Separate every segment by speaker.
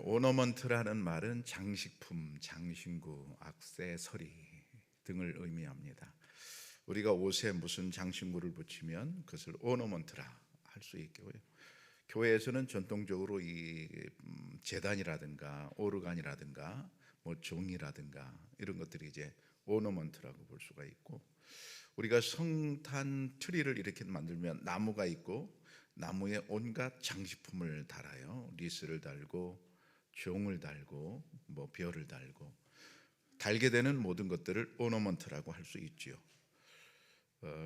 Speaker 1: 오너먼트라는 말은 장식품, 장신구, 액세서리 등을 의미합니다. 우리가 옷에 무슨 장신구를 붙이면 그것을 오너먼트라 할 수 있고요. 교회에서는 전통적으로 이 제단이라든가 오르간이라든가 종이라든가 이런 것들이 이제 오너먼트라고 볼 수가 있고, 우리가 성탄 트리를 이렇게 만들면 나무가 있고 나무에 온갖 장식품을 달아요. 리스를 달고 종을 달고 별을 달고, 달게 되는 모든 것들을 오너먼트라고 할 수 있지요.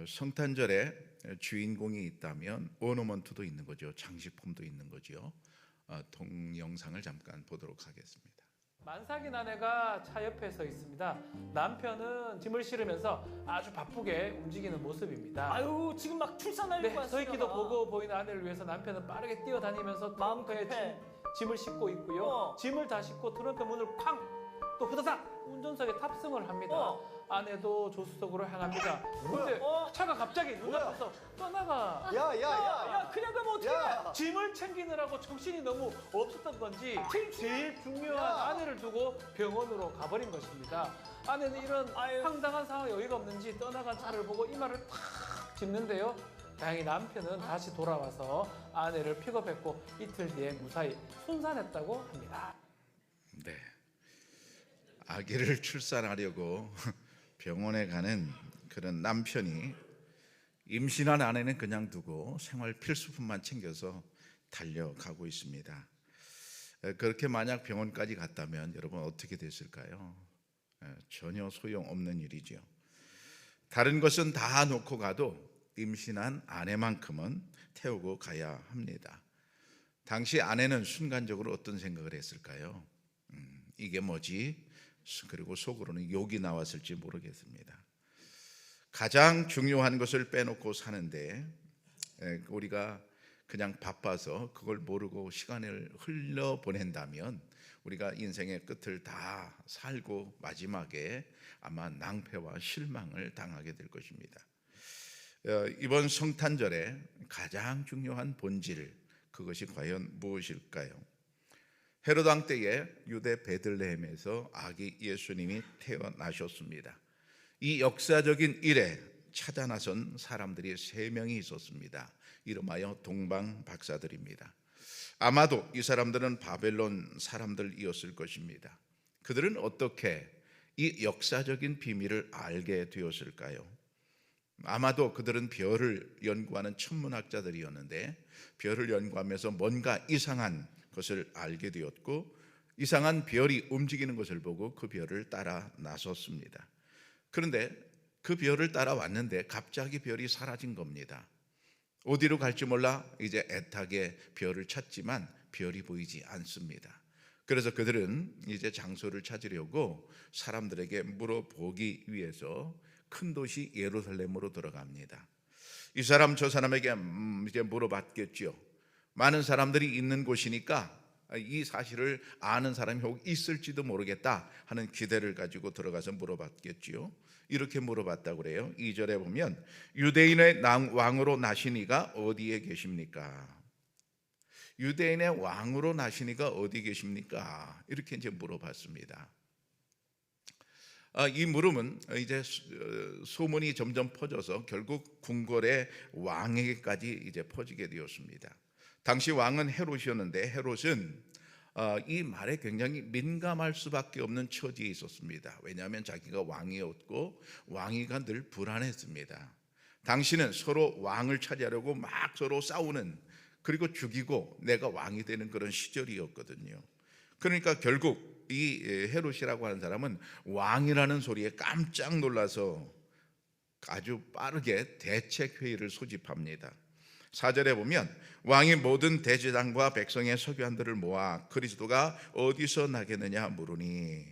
Speaker 1: 성탄절에 주인공이 있다면 오너먼트도 있는 거죠. 장식품도 있는 거죠. 동영상을 잠깐 보도록 하겠습니다.
Speaker 2: 만삭인 아내가 차 옆에 서 있습니다. 남편은 짐을 실으면서 아주 바쁘게 움직이는 모습입니다.
Speaker 3: 아유, 지금 막 출산할 거야.
Speaker 2: 서 있기도 보고 보이는 아내를 위해서 남편은 빠르게 뛰어다니면서
Speaker 3: 마음
Speaker 2: 트렁크에
Speaker 3: 급해.
Speaker 2: 짐을 싣고 있고요. 짐을 다 싣고 트렁크 문을 쾅! 또 후다닥! 운전석에 탑승을 합니다. 아내도 조수석으로 향합니다. 근데 차가 갑자기 눈앞에서 떠나가.
Speaker 3: 야, 그냥 가면 어떡해?
Speaker 2: 짐을 챙기느라고 정신이 너무 없었던 건지 제일 중요한 아내를 두고 병원으로 가버린 것입니다. 아내는 이런 황당한 상황에 어이가 없는지 떠나간 차를 보고 이마를 탁 짚는데요. 다행히 남편은 다시 돌아와서 아내를 픽업했고 이틀 뒤에 무사히 순산했다고 합니다.
Speaker 1: 네, 아기를 출산하려고 병원에 가는 그런 남편이 임신한 아내는 그냥 두고 생활 필수품만 챙겨서 달려가고 있습니다. 그렇게 만약 병원까지 갔다면 여러분 어떻게 됐을까요? 전혀 소용없는 일이죠. 다른 것은 다 놓고 가도 임신한 아내만큼은 태우고 가야 합니다. 당시 아내는 순간적으로 어떤 생각을 했을까요? 이게 뭐지? 그리고 속으로는 욕이 나왔을지 모르겠습니다. 가장 중요한 것을 빼놓고 사는데 우리가 그냥 바빠서 그걸 모르고 시간을 흘려보낸다면 우리가 인생의 끝을 다 살고 마지막에 아마 낭패와 실망을 당하게 될 것입니다. 이번 성탄절에 가장 중요한 본질, 그것이 과연 무엇일까요? 헤롯 왕 때에 유대 베들레헴에서 아기 예수님이 태어나셨습니다. 이 역사적인 일에 찾아 나선 사람들이 3명이 있었습니다. 이름하여 동방 박사들입니다. 아마도 이 사람들은 바벨론 사람들이었을 것입니다. 그들은 어떻게 이 역사적인 비밀을 알게 되었을까요? 아마도 그들은 별을 연구하는 천문학자들이었는데 별을 연구하면서 뭔가 이상한 것을 알게 되었고, 이상한 별이 움직이는 것을 보고 그 별을 따라 나섰습니다. 그런데 그 별을 따라왔는데 갑자기 별이 사라진 겁니다. 어디로 갈지 몰라 이제 애타게 별을 찾지만 별이 보이지 않습니다. 그래서 그들은 이제 장소를 찾으려고 사람들에게 물어보기 위해서 큰 도시 예루살렘으로 들어갑니다. 이 사람 저 사람에게 이제 물어봤겠죠. 많은 사람들이 있는 곳이니까 이 사실을 아는 사람이 혹 있을지도 모르겠다 하는 기대를 가지고 들어가서 물어봤겠지요. 이렇게 물어봤다고 그래요. 2절에 보면 유대인의 왕으로 나신 이가 어디에 계십니까? 유대인의 왕으로 나신 이가 어디 계십니까? 이렇게 이제 물어봤습니다. 이 물음은 이제 소문이 점점 퍼져서 결국 궁궐의 왕에게까지 이제 퍼지게 되었습니다. 당시 왕은 헤롯이었는데 헤롯은 이 말에 굉장히 민감할 수밖에 없는 처지에 있었습니다. 왜냐하면 자기가 왕이었고 왕위가 늘 불안했습니다. 당시는 서로 왕을 차지하려고 막 서로 싸우는, 그리고 죽이고 내가 왕이 되는 그런 시절이었거든요. 그러니까 결국 이 헤롯이라고 하는 사람은 왕이라는 소리에 깜짝 놀라서 아주 빠르게 대책회의를 소집합니다. 4절에 보면 왕이 모든 대제사장과 백성의 서기관들을 모아 그리스도가 어디서 나겠느냐 물으니,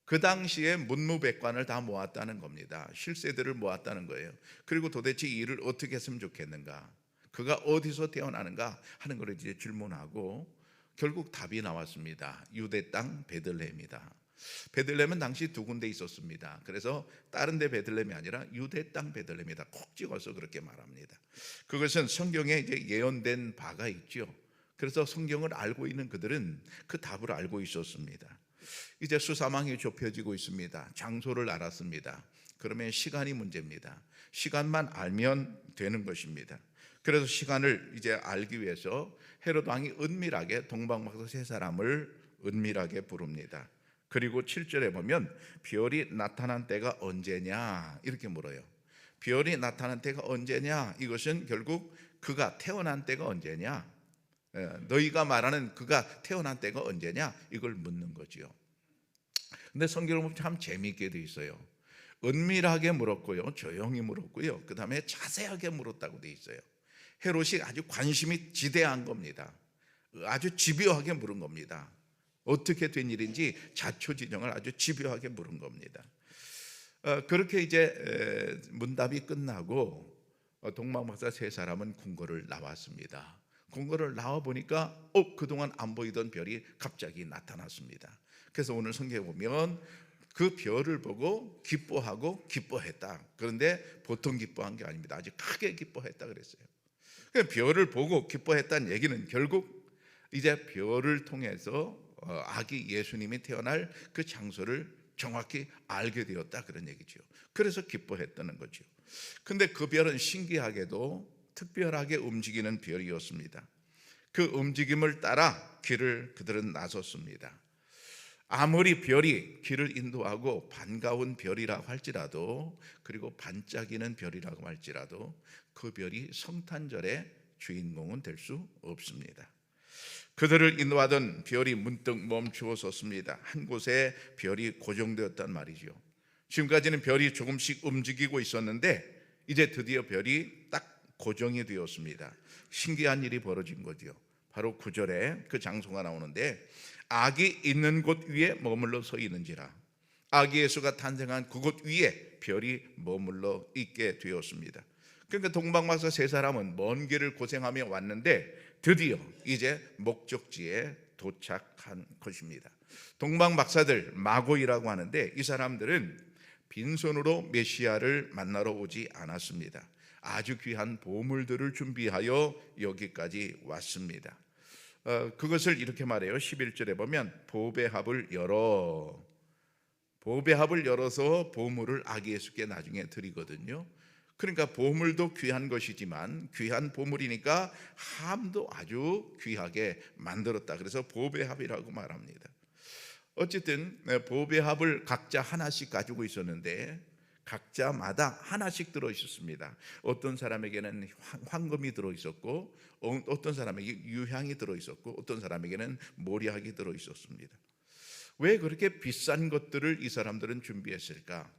Speaker 1: 그 당시에 문무백관을 다 모았다는 겁니다. 실세들을 모았다는 거예요. 그리고 도대체 이 일을 어떻게 했으면 좋겠는가, 그가 어디서 태어나는가 하는 걸 이제 질문하고 결국 답이 나왔습니다. 유대 땅 베들레헴이다. 베들레헴은 당시 2군데 있었습니다. 그래서 다른 데 베들레헴이 아니라 유대 땅 베들레헴이다. 콕 찍어서 그렇게 말합니다. 그것은 성경에 이제 예언된 바가 있죠. 그래서 성경을 알고 있는 그들은 그 답을 알고 있었습니다. 이제 수사망이 좁혀지고 있습니다. 장소를 알았습니다. 그러면 시간이 문제입니다. 시간만 알면 되는 것입니다. 그래서 시간을 이제 알기 위해서 헤롯 왕이 은밀하게 동방박사 세 사람을 은밀하게 부릅니다. 그리고 7절에 보면 별이 나타난 때가 언제냐 이렇게 물어요. 별이 나타난 때가 언제냐, 이것은 결국 그가 태어난 때가 언제냐, 너희가 말하는 그가 태어난 때가 언제냐, 이걸 묻는 거지요. 근데 성경을 보면 참 재미있게 돼 있어요. 은밀하게 물었고요, 조용히 물었고요, 그 다음에 자세하게 물었다고 돼 있어요. 헤롯이 아주 관심이 지대한 겁니다. 아주 집요하게 물은 겁니다. 어떻게 된 일인지 자초지종을 아주 집요하게 물은 겁니다. 그렇게 이제 문답이 끝나고 동방박사 세 사람은 궁궐을 나왔습니다. 궁궐을 나와 보니까 그동안 안 보이던 별이 갑자기 나타났습니다. 그래서 오늘 성경에 보면 그 별을 보고 기뻐하고 기뻐했다. 그런데 보통 기뻐한 게 아닙니다. 아주 크게 기뻐했다 그랬어요. 별을 보고 기뻐했다는 얘기는 결국 이제 별을 통해서 아기 예수님이 태어날 그 장소를 정확히 알게 되었다, 그런 얘기죠. 그래서 기뻐했다는 거죠. 근데 그 별은 신기하게도 특별하게 움직이는 별이었습니다. 그 움직임을 따라 길을 그들은 나섰습니다. 아무리 별이 길을 인도하고 반가운 별이라고 할지라도, 그리고 반짝이는 별이라고 할지라도 그 별이 성탄절의 주인공은 될 수 없습니다. 그들을 인도하던 별이 문득 멈추어 섰습니다. 한 곳에 별이 고정되었단 말이죠. 지금까지는 별이 조금씩 움직이고 있었는데 이제 드디어 별이 딱 고정이 되었습니다. 신기한 일이 벌어진 거죠. 바로 9절에 그 장소가 나오는데, 아기 있는 곳 위에 머물러 서 있는지라. 아기 예수가 탄생한 그곳 위에 별이 머물러 있게 되었습니다. 그러니까 동방박사 세 사람은 먼 길을 고생하며 왔는데 드디어 이제 목적지에 도착한 것입니다. 동방박사들, 마고이라고 하는데 이 사람들은 빈손으로 메시아를 만나러 오지 않았습니다. 아주 귀한 보물들을 준비하여 여기까지 왔습니다. 그것을 이렇게 말해요. 11절에 보면 보배합을 열어서 보물을 아기 예수께 나중에 드리거든요. 그러니까 보물도 귀한 것이지만 귀한 보물이니까 함도 아주 귀하게 만들었다. 그래서 보배합이라고 말합니다. 어쨌든 보배합을 각자 하나씩 가지고 있었는데 각자마다 하나씩 들어있었습니다. 어떤 사람에게는 황금이 들어있었고, 어떤 사람에게 유향이 들어있었고, 어떤 사람에게는 모략이 들어있었습니다. 왜 그렇게 비싼 것들을 이 사람들은 준비했을까?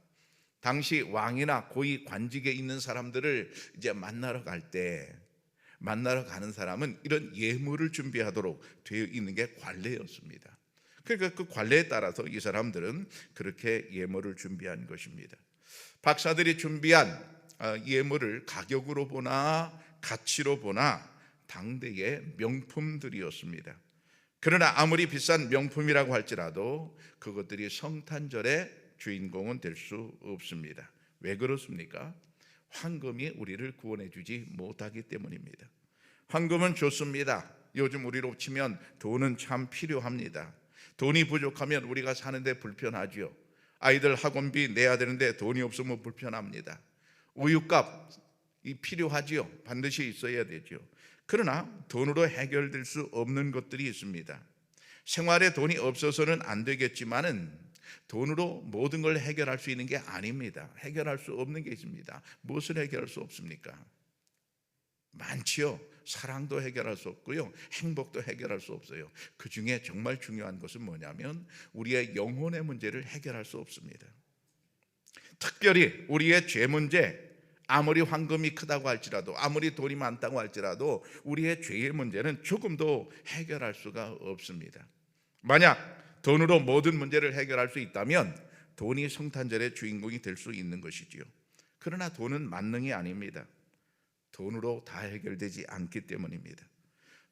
Speaker 1: 당시 왕이나 고위 관직에 있는 사람들을 이제 만나러 가는 사람은 이런 예물을 준비하도록 되어 있는 게 관례였습니다. 그러니까 그 관례에 따라서 이 사람들은 그렇게 예물을 준비한 것입니다. 박사들이 준비한 예물을 가격으로 보나 가치로 보나 당대의 명품들이었습니다. 그러나 아무리 비싼 명품이라고 할지라도 그것들이 성탄절의 주인공은 될 수 없습니다. 왜 그렇습니까? 황금이 우리를 구원해 주지 못하기 때문입니다. 황금은 좋습니다. 요즘 우리로 치면 돈은 참 필요합니다. 돈이 부족하면 우리가 사는데 불편하죠. 아이들 학원비 내야 되는데 돈이 없으면 불편합니다. 우유값이 필요하지요. 반드시 있어야 되죠. 그러나 돈으로 해결될 수 없는 것들이 있습니다. 생활에 돈이 없어서는 안 되겠지만은 돈으로 모든 걸 해결할 수 있는 게 아닙니다. 해결할 수 없는 게 있습니다. 무엇을 해결할 수 없습니까? 많지요. 사랑도 해결할 수 없고요, 행복도 해결할 수 없어요. 그 중에 정말 중요한 것은 뭐냐면 우리의 영혼의 문제를 해결할 수 없습니다. 특별히 우리의 죄 문제, 아무리 황금이 크다고 할지라도, 아무리 돈이 많다고 할지라도 우리의 죄의 문제는 조금도 해결할 수가 없습니다. 만약 돈으로 모든 문제를 해결할 수 있다면 돈이 성탄절의 주인공이 될 수 있는 것이지요. 그러나 돈은 만능이 아닙니다. 돈으로 다 해결되지 않기 때문입니다.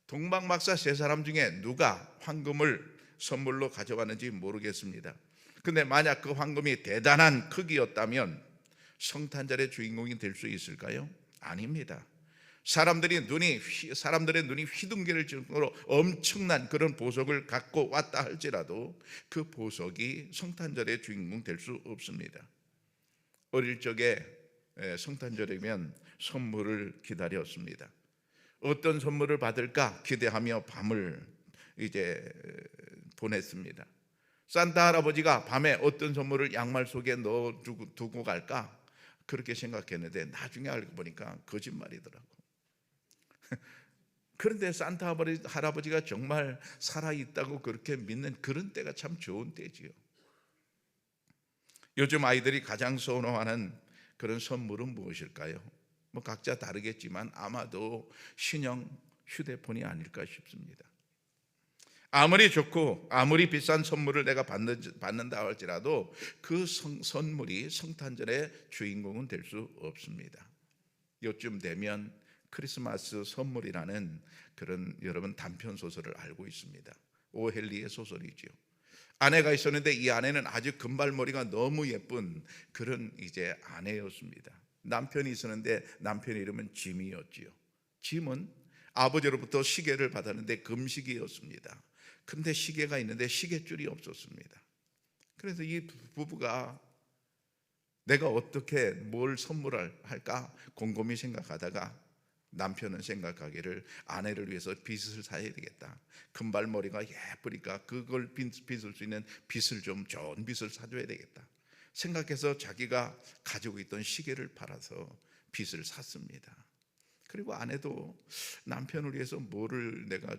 Speaker 1: 동방박사 세 사람 중에 누가 황금을 선물로 가져왔는지 모르겠습니다. 근데 만약 그 황금이 대단한 크기였다면 성탄절의 주인공이 될 수 있을까요? 아닙니다. 사람들의 눈이 휘둥길 정도로 엄청난 그런 보석을 갖고 왔다 할지라도 그 보석이 성탄절의 주인공 될 수 없습니다. 어릴 적에 성탄절이면 선물을 기다렸습니다. 어떤 선물을 받을까 기대하며 밤을 이제 보냈습니다. 산타 할아버지가 밤에 어떤 선물을 양말 속에 넣어 두고 갈까 그렇게 생각했는데 나중에 알고 보니까 거짓말이더라고. 그런데 산타 할아버지가 정말 살아있다고 그렇게 믿는 그런 때가 참 좋은 때지요. 요즘 아이들이 가장 선호하는 그런 선물은 무엇일까요? 뭐 각자 다르겠지만 아마도 신형 휴대폰이 아닐까 싶습니다. 아무리 좋고 아무리 비싼 선물을 내가 받는다 할지라도 그 선물이 성탄절의 주인공은 될 수 없습니다. 요즘 되면 크리스마스 선물이라는 그런 여러분 단편 소설을 알고 있습니다. 오헬리의 소설이죠. 아내가 있었는데 이 아내는 아주 금발머리가 너무 예쁜 그런 이제 아내였습니다. 남편이 있었는데 남편 이름은 짐이었지요. 짐은 아버지로부터 시계를 받았는데 금시계였습니다. 근데 시계가 있는데 시계줄이 없었습니다. 그래서 이 부부가 내가 어떻게 뭘 선물할까 곰곰이 생각하다가 남편은 생각하기를 아내를 위해서 빗을 사야 되겠다. 금발머리가 예쁘니까 그걸 빗을 수 있는 빗을 좀 좋은 빗을 사줘야 되겠다 생각해서 자기가 가지고 있던 시계를 팔아서 빗을 샀습니다. 그리고 아내도 남편을 위해서 뭐를 내가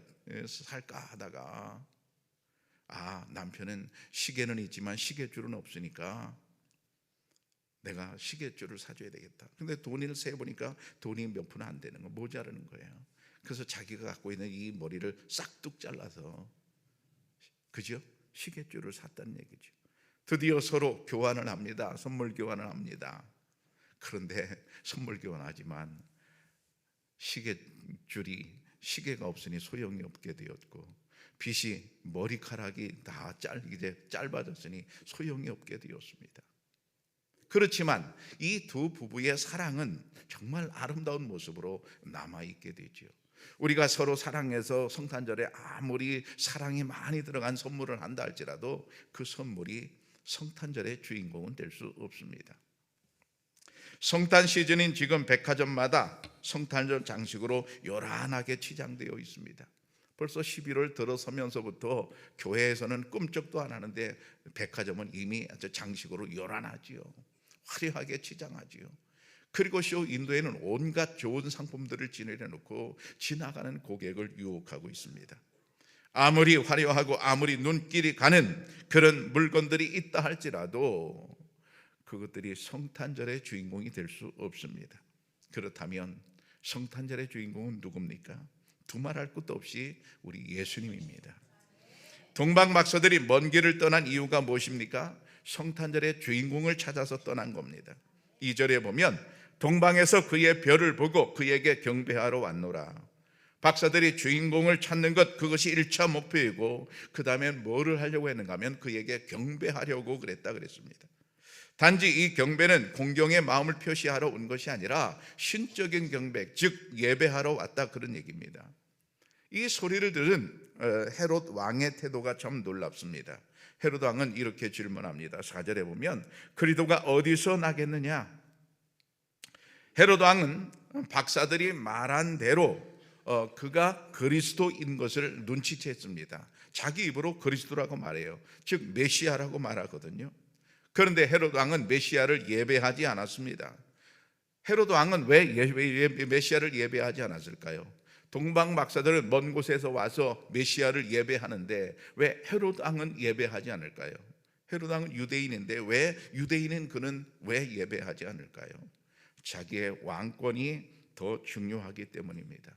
Speaker 1: 살까 하다가 남편은 시계는 있지만 시계줄은 없으니까 내가 시계줄을 사줘야 되겠다. 근데 돈을 세보니까 돈이 몇 푼 안 되는 거, 모자라는 거예요. 그래서 자기가 갖고 있는 이 머리를 싹둑 잘라서 그죠? 시계줄을 샀다는 얘기죠. 드디어 서로 교환을 합니다. 선물 교환을 합니다. 그런데 선물 교환하지만 시계가 없으니 소용이 없게 되었고 빗이 머리카락이 다 짧아졌으니 소용이 없게 되었습니다. 그렇지만 이 두 부부의 사랑은 정말 아름다운 모습으로 남아있게 되죠. 우리가 서로 사랑해서 성탄절에 아무리 사랑이 많이 들어간 선물을 한다 할지라도 그 선물이 성탄절의 주인공은 될 수 없습니다. 성탄 시즌인 지금 백화점마다 성탄절 장식으로 요란하게 치장되어 있습니다. 벌써 11월 들어서면서부터 교회에서는 꿈쩍도 안 하는데 백화점은 이미 아주 장식으로 요란하지요. 화려하게 치장하지요. 그리고 인도에는 온갖 좋은 상품들을 지내려놓고 지나가는 고객을 유혹하고 있습니다. 아무리 화려하고 아무리 눈길이 가는 그런 물건들이 있다 할지라도 그것들이 성탄절의 주인공이 될 수 없습니다. 그렇다면 성탄절의 주인공은 누굽니까? 두말할 것도 없이 우리 예수님입니다. 동방박사들이 먼 길을 떠난 이유가 무엇입니까? 성탄절의 주인공을 찾아서 떠난 겁니다. 2절에 보면 동방에서 그의 별을 보고 그에게 경배하러 왔노라. 박사들이 주인공을 찾는 것, 그것이 1차 목표이고 그 다음에 뭐를 하려고 했는가 하면 그에게 경배하려고 그랬습니다. 단지 이 경배는 공경의 마음을 표시하러 온 것이 아니라 신적인 경배, 즉 예배하러 왔다 그런 얘기입니다. 이 소리를 들은 헤롯 왕의 태도가 참 놀랍습니다. 헤롯 왕은 이렇게 질문합니다. 4절에 보면 그리도가 어디서 나겠느냐? 헤롯 왕은 박사들이 말한 대로 그가 그리스도인 것을 눈치챘습니다. 자기 입으로 그리스도라고 말해요. 즉 메시아라고 말하거든요. 그런데 헤롯 왕은 메시아를 예배하지 않았습니다. 헤롯 왕은 왜 메시아를 예배하지 않았을까요? 동방 박사들은 먼 곳에서 와서 메시아를 예배하는데 왜 헤롯 왕은 예배하지 않을까요? 헤롯 왕은 유대인인데 왜 유대인인 그는 왜 예배하지 않을까요? 자기의 왕권이 더 중요하기 때문입니다.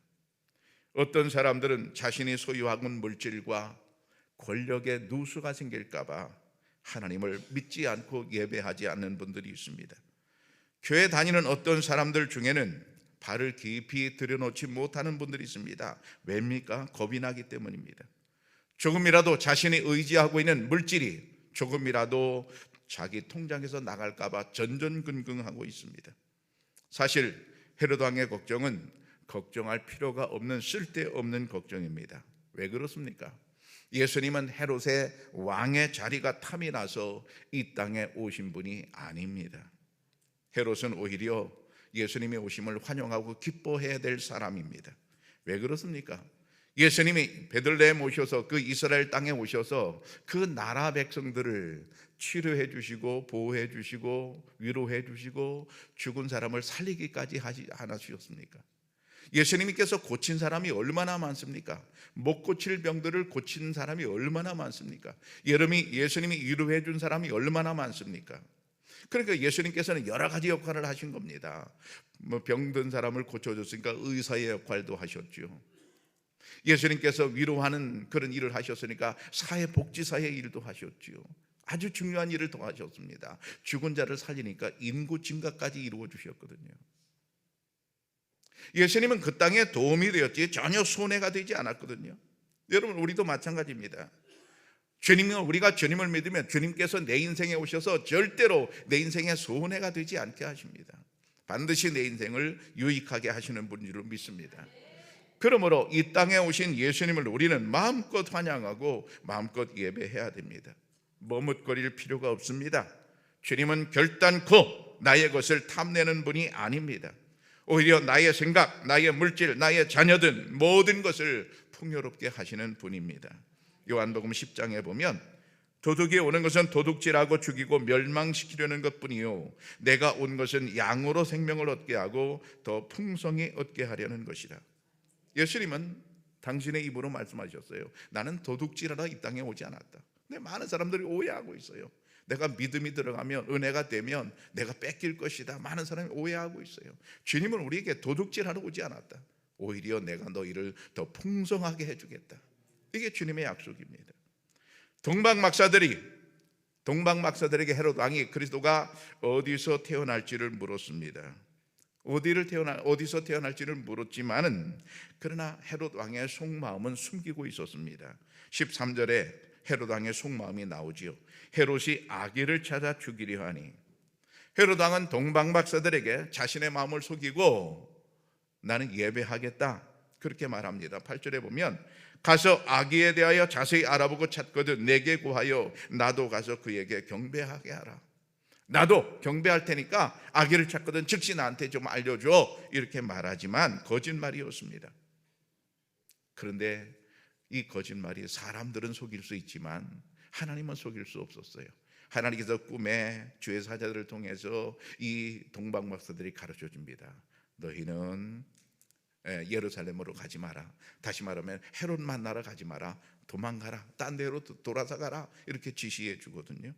Speaker 1: 어떤 사람들은 자신이 소유하고 있는 물질과 권력에 누수가 생길까 봐 하나님을 믿지 않고 예배하지 않는 분들이 있습니다. 교회 다니는 어떤 사람들 중에는 발을 깊이 들여놓지 못하는 분들이 있습니다. 왜입니까? 겁이 나기 때문입니다. 조금이라도 자신이 의지하고 있는 물질이 조금이라도 자기 통장에서 나갈까 봐 전전긍긍하고 있습니다. 사실 헤롯 왕의 걱정은 걱정할 필요가 없는 쓸데없는 걱정입니다. 왜 그렇습니까? 예수님은 헤롯의 왕의 자리가 탐이 나서 이 땅에 오신 분이 아닙니다. 헤롯은 오히려 예수님의 오심을 환영하고 기뻐해야 될 사람입니다. 왜 그렇습니까? 예수님이 베들레헴 오셔서 그 이스라엘 땅에 오셔서 그 나라 백성들을 치료해 주시고 보호해 주시고 위로해 주시고 죽은 사람을 살리기까지 하셨습니까? 예수님께서 고친 사람이 얼마나 많습니까? 못 고칠 병들을 고친 사람이 얼마나 많습니까? 예수님이 위로해 준 사람이 얼마나 많습니까? 그러니까 예수님께서는 여러 가지 역할을 하신 겁니다. 병든 사람을 고쳐줬으니까 의사의 역할도 하셨죠. 예수님께서 위로하는 그런 일을 하셨으니까 사회복지사의 일도 하셨죠. 아주 중요한 일을 더 하셨습니다. 죽은 자를 살리니까 인구 증가까지 이루어 주셨거든요. 예수님은 그 땅에 도움이 되었지 전혀 손해가 되지 않았거든요. 여러분, 우리도 마찬가지입니다. 우리가 주님을 믿으면 주님께서 내 인생에 오셔서 절대로 내 인생에 손해가 되지 않게 하십니다. 반드시 내 인생을 유익하게 하시는 분인 줄 믿습니다. 그러므로 이 땅에 오신 예수님을 우리는 마음껏 환영하고 마음껏 예배해야 됩니다. 머뭇거릴 필요가 없습니다. 주님은 결단코 나의 것을 탐내는 분이 아닙니다. 오히려 나의 생각, 나의 물질, 나의 자녀든 모든 것을 풍요롭게 하시는 분입니다. 요한복음 10장에 보면 도둑이 오는 것은 도둑질하고 죽이고 멸망시키려는 것뿐이요 내가 온 것은 양으로 생명을 얻게 하고 더 풍성히 얻게 하려는 것이라. 예수님은 당신의 입으로 말씀하셨어요. 나는 도둑질하러 이 땅에 오지 않았다. 근데 많은 사람들이 오해하고 있어요. 내가 믿음이 들어가면, 은혜가 되면 내가 뺏길 것이다. 많은 사람이 오해하고 있어요. 주님은 우리에게 도둑질하러 오지 않았다. 오히려 내가 너희를 더 풍성하게 해주겠다. 이게 주님의 약속입니다. 동방박사들에게 헤롯 왕이 그리스도가 어디서 태어날지를 물었습니다. 어디서 태어날지를 물었지만은 그러나 헤롯 왕의 속마음은 숨기고 있었습니다. 13절에 헤롯 왕의 속마음이 나오지요. 헤롯이 아기를 찾아 죽이려 하니. 헤롯 왕은 동방박사들에게 자신의 마음을 속이고 나는 예배하겠다 그렇게 말합니다. 8절에 보면 가서 아기에 대하여 자세히 알아보고 찾거든 내게 구하여 나도 가서 그에게 경배하게 하라. 나도 경배할 테니까 아기를 찾거든 즉시 나한테 좀 알려줘 이렇게 말하지만 거짓말이었습니다. 그런데 이 거짓말이 사람들은 속일 수 있지만 하나님은 속일 수 없었어요. 하나님께서 꿈에 주의 사자들을 통해서 이 동방박사들이 가르쳐 줍니다. 너희는 예루살렘으로 가지 마라. 다시 말하면 헤롯 만나러 가지 마라. 도망가라. 딴 데로 돌아서 가라. 이렇게 지시해 주거든요.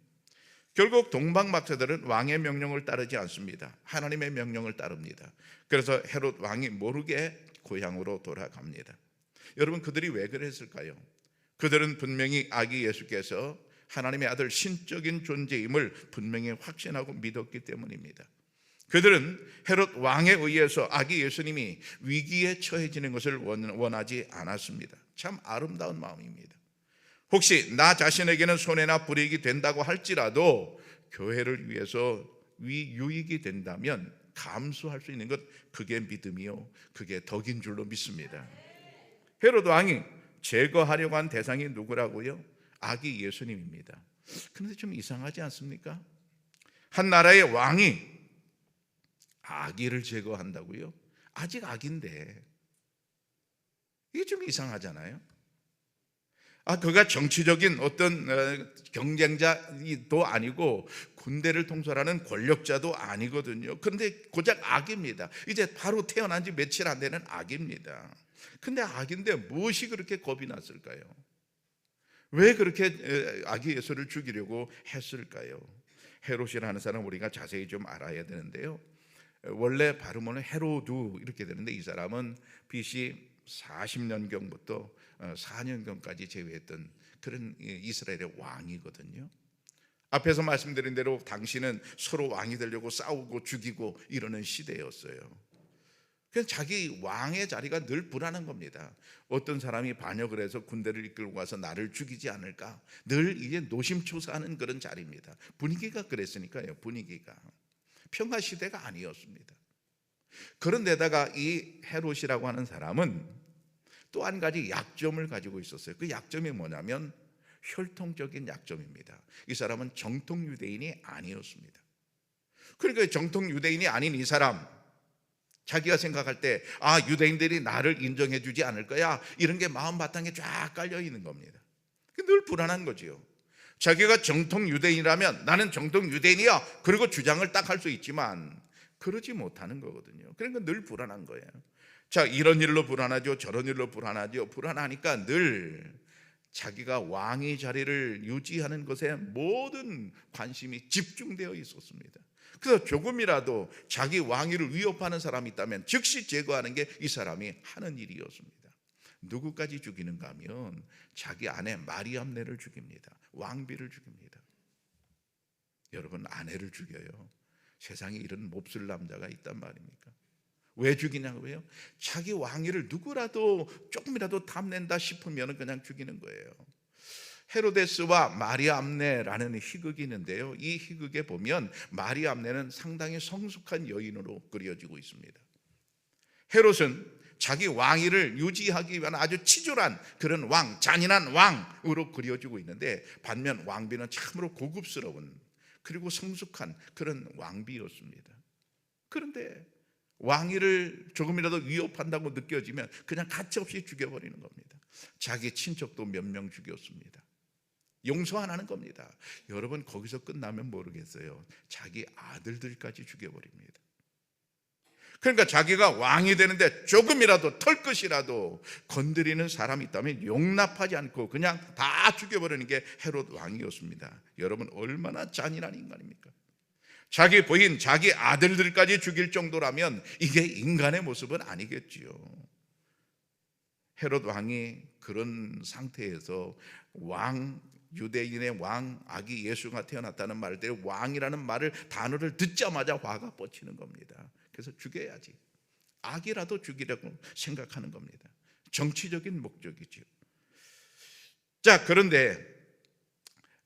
Speaker 1: 결국 동방박사들은 왕의 명령을 따르지 않습니다. 하나님의 명령을 따릅니다. 그래서 헤롯 왕이 모르게 고향으로 돌아갑니다. 여러분, 그들이 왜 그랬을까요? 그들은 분명히 아기 예수께서 하나님의 아들 신적인 존재임을 분명히 확신하고 믿었기 때문입니다. 그들은 헤롯 왕에 의해서 아기 예수님이 위기에 처해지는 것을 원하지 않았습니다. 참 아름다운 마음입니다. 혹시 나 자신에게는 손해나 불이익이 된다고 할지라도 교회를 위해서 유익이 된다면 감수할 수 있는 것, 그게 믿음이요 그게 덕인 줄로 믿습니다. 헤롯 왕이 제거하려고 한 대상이 누구라고요? 아기 예수님입니다. 그런데 좀 이상하지 않습니까? 한 나라의 왕이 아기를 제거한다고요? 아직 아기인데 이게 좀 이상하잖아요. 그가 정치적인 어떤 경쟁자도 아니고 군대를 통솔하는 권력자도 아니거든요. 그런데 고작 아기입니다. 이제 바로 태어난 지 며칠 안 되는 아기입니다. 근데 아기인데 무엇이 그렇게 겁이 났을까요? 왜 그렇게 아기 예수를 죽이려고 했을까요? 헤롯이라는 사람 우리가 자세히 좀 알아야 되는데요. 원래 발음은 헤로두 이렇게 되는데 이 사람은 BC 40년경부터 4년경까지 제위했던 그런 이스라엘의 왕이거든요. 앞에서 말씀드린 대로 당시는 서로 왕이 되려고 싸우고 죽이고 이러는 시대였어요. 그래서 자기 왕의 자리가 늘 불안한 겁니다. 어떤 사람이 반역을 해서 군대를 이끌고 가서 나를 죽이지 않을까, 늘 이제 노심초사하는 그런 자리입니다. 분위기가 그랬으니까요. 분위기가 평화 시대가 아니었습니다. 그런데다가 이 헤롯이라고 하는 사람은 또 한 가지 약점을 가지고 있었어요. 그 약점이 뭐냐면 혈통적인 약점입니다. 이 사람은 정통 유대인이 아니었습니다. 그러니까 정통 유대인이 아닌 이 사람, 자기가 생각할 때 유대인들이 나를 인정해 주지 않을 거야, 이런 게 마음 바탕에 쫙 깔려 있는 겁니다. 늘 불안한 거지요. 자기가 정통 유대인이라면 나는 정통 유대인이야, 그리고 주장을 딱 할 수 있지만 그러지 못하는 거거든요. 그러니까 늘 불안한 거예요. 자, 이런 일로 불안하죠, 저런 일로 불안하죠. 불안하니까 늘 자기가 왕의 자리를 유지하는 것에 모든 관심이 집중되어 있었습니다. 그래서 조금이라도 자기 왕위를 위협하는 사람이 있다면 즉시 제거하는 게 이 사람이 하는 일이었습니다. 누구까지 죽이는가 하면 자기 아내 마리암네를 죽입니다. 왕비를 죽입니다. 여러분, 아내를 죽여요. 세상에 이런 몹쓸 남자가 있단 말입니까? 왜 죽이냐고요? 자기 왕위를 누구라도 조금이라도 탐낸다 싶으면 그냥 죽이는 거예요. 헤로데스와 마리암네라는 희극이 있는데요, 이 희극에 보면 마리암네는 상당히 성숙한 여인으로 그려지고 있습니다. 헤롯은 자기 왕위를 유지하기 위한 아주 치졸한 그런 왕, 잔인한 왕으로 그려지고 있는데, 반면 왕비는 참으로 고급스러운 그리고 성숙한 그런 왕비였습니다. 그런데 왕위를 조금이라도 위협한다고 느껴지면 그냥 가차없이 죽여버리는 겁니다. 자기 친척도 몇 명 죽였습니다. 용서 안 하는 겁니다. 여러분, 거기서 끝나면 모르겠어요. 자기 아들들까지 죽여버립니다. 그러니까 자기가 왕이 되는데 조금이라도 털끝이라도 건드리는 사람이 있다면 용납하지 않고 그냥 다 죽여버리는 게 헤롯 왕이었습니다. 여러분, 얼마나 잔인한 인간입니까? 자기 부인, 자기 아들들까지 죽일 정도라면 이게 인간의 모습은 아니겠지요. 헤롯 왕이 그런 상태에서 유대인의 왕, 아기 예수가 태어났다는 말을 때 왕이라는 단어를 듣자마자 화가 뻗치는 겁니다. 그래서 죽여야지, 아기라도 죽이려고 생각하는 겁니다. 정치적인 목적이죠. 자, 그런데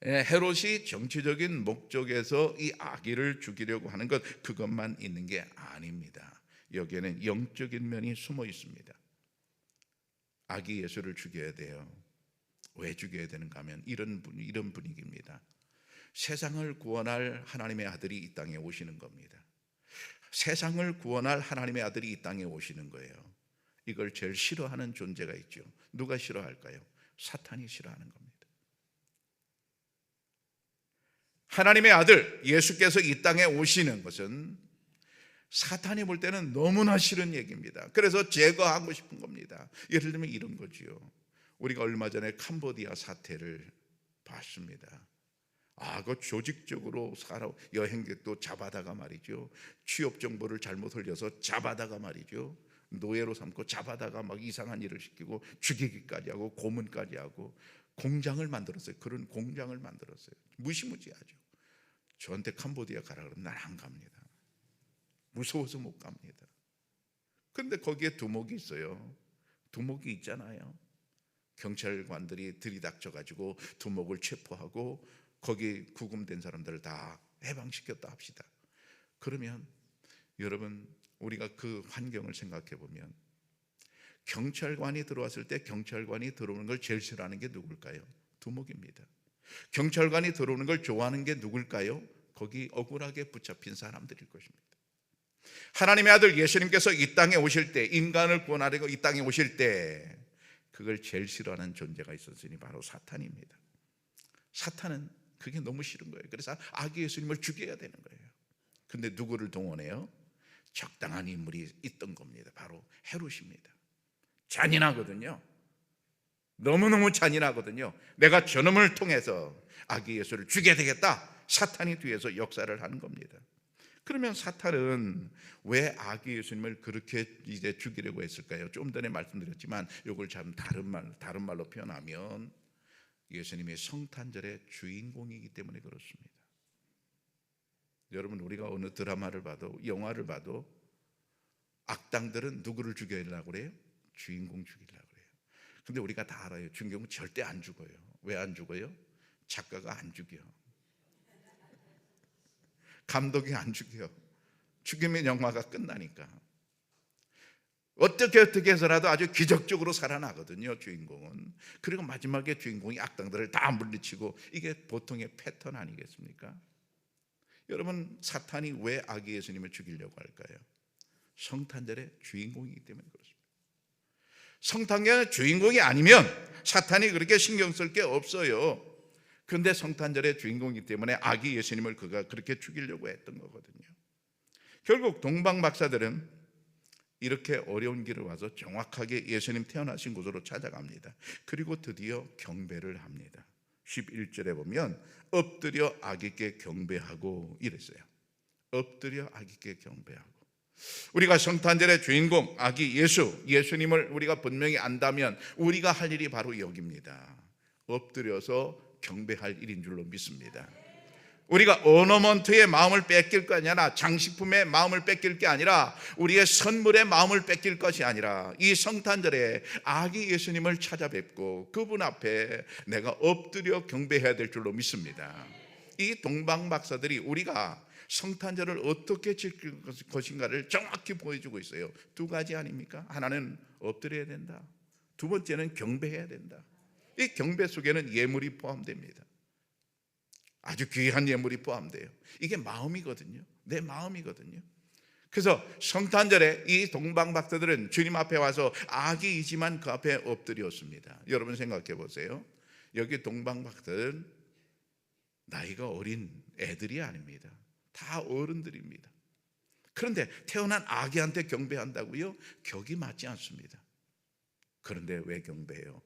Speaker 1: 헤롯이 정치적인 목적에서 이 아기를 죽이려고 하는 것, 그것만 있는 게 아닙니다. 여기에는 영적인 면이 숨어 있습니다. 아기 예수를 죽여야 돼요. 왜 죽여야 되는가 하면 이런 분위기입니다. 세상을 구원할 하나님의 아들이 이 땅에 오시는 겁니다. 세상을 구원할 하나님의 아들이 이 땅에 오시는 거예요. 이걸 제일 싫어하는 존재가 있죠. 누가 싫어할까요? 사탄이 싫어하는 겁니다. 하나님의 아들 예수께서 이 땅에 오시는 것은 사탄이 볼 때는 너무나 싫은 얘기입니다. 그래서 제거하고 싶은 겁니다. 예를 들면 이런 거지요. 우리가 얼마 전에 캄보디아 사태를 봤습니다. 그 조직적으로 여행객도 잡아다가 말이죠, 취업 정보를 잘못 흘려서 잡아다가 말이죠, 노예로 삼고 잡아다가 막 이상한 일을 시키고 죽이기까지 하고 고문까지 하고 공장을 만들었어요. 그런 공장을 만들었어요. 무시무시하죠. 저한테 캄보디아 가라 그러면 난 안 갑니다. 무서워서 못 갑니다. 그런데 거기에 두목이 있어요. 두목이 있잖아요. 경찰관들이 들이닥쳐가지고 두목을 체포하고 거기 구금된 사람들을 다 해방시켰다 합시다. 그러면 여러분, 우리가 그 환경을 생각해 보면 경찰관이 들어왔을 때 경찰관이 들어오는 걸 제일 싫어하는 게 누굴까요? 두목입니다. 경찰관이 들어오는 걸 좋아하는 게 누굴까요? 거기 억울하게 붙잡힌 사람들일 것입니다. 하나님의 아들 예수님께서 이 땅에 오실 때, 인간을 구원하려고 이 땅에 오실 때 그걸 제일 싫어하는 존재가 있었으니 바로 사탄입니다. 사탄은 그게 너무 싫은 거예요. 그래서 아기 예수님을 죽여야 되는 거예요. 근데 누구를 동원해요? 적당한 인물이 있던 겁니다. 바로 헤롯입니다. 잔인하거든요. 너무너무 잔인하거든요. 내가 저놈을 통해서 아기 예수를 죽여야 되겠다. 사탄이 뒤에서 역사를 하는 겁니다. 그러면 사탄은 왜 아기 예수님을 그렇게 이제 죽이려고 했을까요? 좀 전에 말씀드렸지만 이걸 참 다른 말로 표현하면 예수님의 성탄절의 주인공이기 때문에 그렇습니다. 여러분, 우리가 어느 드라마를 봐도 영화를 봐도 악당들은 누구를 죽이려고 그래요? 주인공 죽이려고 그래요. 근데 우리가 다 알아요. 주인공은 절대 안 죽어요. 왜 안 죽어요? 작가가 안 죽여. 감독이 안 죽여. 죽이면 영화가 끝나니까. 어떻게 해서라도 아주 기적적으로 살아나거든요, 주인공은. 그리고 마지막에 주인공이 악당들을 다 물리치고, 이게 보통의 패턴 아니겠습니까? 여러분, 사탄이 왜 아기 예수님을 죽이려고 할까요? 성탄절의 주인공이기 때문에 그렇습니다. 성탄절의 주인공이 아니면 사탄이 그렇게 신경 쓸 게 없어요. 그런데 성탄절의 주인공이기 때문에 아기 예수님을 그가 그렇게 죽이려고 했던 거거든요. 결국 동방 박사들은 이렇게 어려운 길을 와서 정확하게 예수님 태어나신 곳으로 찾아갑니다. 그리고 드디어 경배를 합니다. 11절에 보면 엎드려 아기께 경배하고 이랬어요. 엎드려 아기께 경배하고. 우리가 성탄절의 주인공 아기 예수님을 우리가 분명히 안다면 우리가 할 일이 바로 여기입니다. 엎드려서 경배할 일인 줄로 믿습니다. 우리가 오너먼트의 마음을 뺏길 것이 아니라, 장식품의 마음을 뺏길 게 아니라, 우리의 선물의 마음을 뺏길 것이 아니라, 이 성탄절에 아기 예수님을 찾아뵙고 그분 앞에 내가 엎드려 경배해야 될 줄로 믿습니다. 이 동방 박사들이 우리가 성탄절을 어떻게 지킬 것인가를 정확히 보여주고 있어요. 두 가지 아닙니까? 하나는 엎드려야 된다, 두 번째는 경배해야 된다. 이 경배 속에는 예물이 포함됩니다. 아주 귀한 예물이 포함돼요. 이게 마음이거든요. 내 마음이거든요. 그래서 성탄절에 이 동방 박사들은 주님 앞에 와서 아기이지만 그 앞에 엎드렸습니다. 여러분 생각해 보세요. 여기 동방 박사들은 나이가 어린 애들이 아닙니다. 다 어른들입니다. 그런데 태어난 아기한테 경배한다고요? 격이 맞지 않습니다. 그런데 왜 경배해요?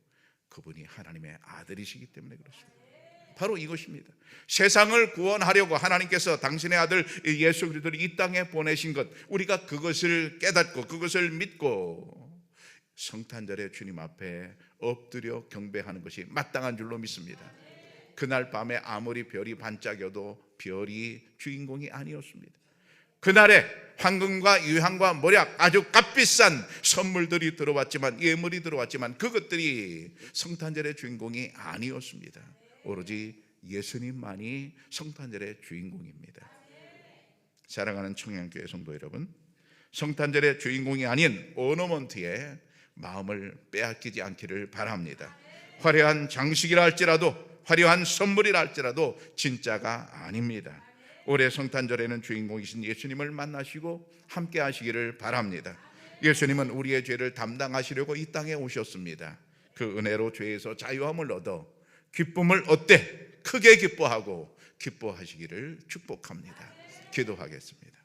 Speaker 1: 그분이 하나님의 아들이시기 때문에 그렇습니다. 바로 이것입니다. 세상을 구원하려고 하나님께서 당신의 아들 예수 그리스도를 이 땅에 보내신 것, 우리가 그것을 깨닫고 그것을 믿고 성탄절에 주님 앞에 엎드려 경배하는 것이 마땅한 줄로 믿습니다. 그날 밤에 아무리 별이 반짝여도 별이 주인공이 아니었습니다. 그날에 황금과 유향과 모략, 아주 값비싼 선물들이 들어왔지만, 예물이 들어왔지만 그것들이 성탄절의 주인공이 아니었습니다. 오로지 예수님만이 성탄절의 주인공입니다. 사랑하는 청양교회 성도 여러분, 성탄절의 주인공이 아닌 오너먼트의 마음을 빼앗기지 않기를 바랍니다. 화려한 장식이라 할지라도, 화려한 선물이라 할지라도 진짜가 아닙니다. 올해 성탄절에는 주인공이신 예수님을 만나시고 함께 하시기를 바랍니다. 예수님은 우리의 죄를 담당하시려고 이 땅에 오셨습니다. 그 은혜로 죄에서 자유함을 얻어 기쁨을 얻되 크게 기뻐하고 기뻐하시기를 축복합니다. 기도하겠습니다.